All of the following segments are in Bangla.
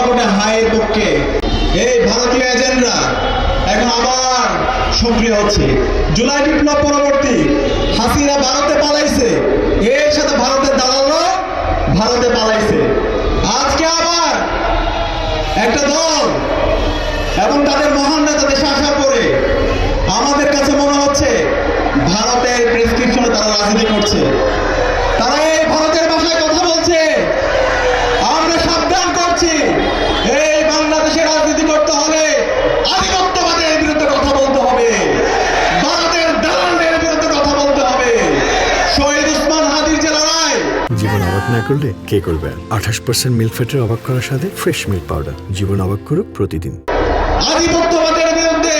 গণভোটে হায়ের পক্ষে এই ভারতীয় এজেন্টরা এখন আবার সক্রিয় হচ্ছে। জুলাই বিপ্লব পরবর্তী হাসিনা ভারতে পালাইছে, এর সাথে ভারতের দালালরা ভারতে পালাইছে। আজকে আবার একটা দল এবং তাদের মহান নেতা দেশে আসার পরে আমাদের কাছে মনে হচ্ছে ভারতের প্রেসক্রিপশনে তারা রাজনীতি করছে। তারা এই ভারতের ভাষায় কথা বলছে। আমরা সাবধান করছি, এই বাংলাদেশে রাজনীতি করতে হলে আধিপত্যবাদের বিরুদ্ধে কথা বলতে হবে, ভারতের দালালদের বিরুদ্ধে কথা বলতে হবে। শহীদ ওসমান হাদির যে লড়াই, জীবন অবাক না করলে কে করবে? 28% মিল্ক ফ্যাটের অবাক করার সাথে ফ্রেশ মিল্ক পাউডার। জীবন অবাক করুক প্রতিদিন। আধিপত্যবাদের বিরুদ্ধে,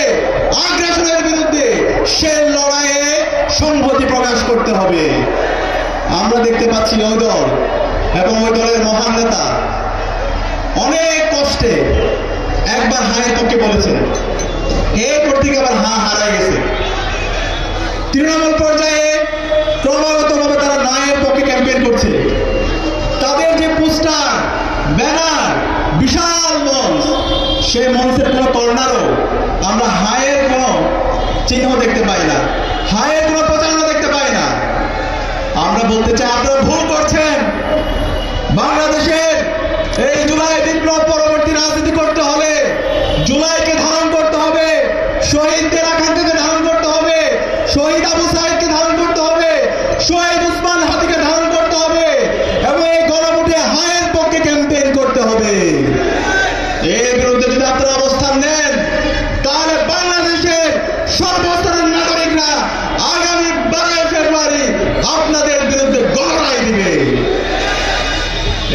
আগ্রাসনের বিরুদ্ধে সে লড়াইয়ে সংহতি প্রকাশ করতে হবে। আমরা দেখতে পাচ্ছি ওই দল এবং ওই দলের মহান নেতা অনেক কষ্টে একবার হায়ের পক্ষে বলেছেন, এরপর থেকে আবার হারায় গেছে। তৃণমূল পর্যায়ে ক্রমাগতভাবে তারা নায়ের পক্ষে ক্যাম্পেইন করছে। তাদের যে পোস্টার, ব্যানার, বিশাল মঞ্চ, সেই মঞ্চের কোনো কর্নারও আমরা হায়ের কোনো চিহ্ন দেখতে পাই না, হায়ের কোনো প্রচারণা দেখতে পাই না। আমরা বলতে চাই, আপনারা ভুল করছেন। বাংলাদেশের এই জুলাই বিপ্লব পরবর্তী রাজনীতি করতে হলে জুলাইকে ধারণ করতে হবে, শহীদদের আকাঙ্ক্ষাকে ধারণ করতে হবে, শহীদ আবু সাইদকে ধারণ করতে হবে, শহীদ ওসমান হাদিকে ধারণ করতে হবে এবং এই গণভোটে হায়ের পক্ষে ক্যাম্পেইন করতে হবে। এর বিরুদ্ধে যদি আপনারা অবস্থান নেন, তাহলে বাংলাদেশের সর্বস্তরের নাগরিকরা আগামী 12 ফেব্রুয়ারি আপনাদের বিরুদ্ধে গণরায় দিবে।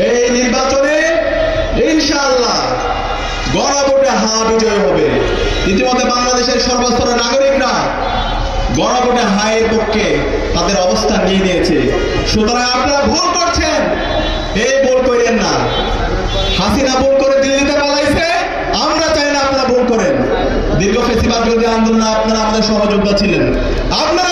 এই নির্বাচনে ইনশাআল্লাহ গণভোটে বিজয় হবে। ইতিমধ্যে বাংলাদেশের সর্বস্তরের নাগরিকরা গণভোটে হায়ের পক্ষে তাদের অবস্থান নিয়ে নিয়েছে। সুতরাং আপনারা ভুল করছেন, এই ভুল করেন না। হাসিনা ভুল করে দিল্লিতে পালাইছে, আমরা চাই না আপনারা ভুল করেন। দীর্ঘ ফেসিবাদ বিরোধী আন্দোলনে আপনারা আমাদের সহযোদ্ধা ছিলেন, আপনারা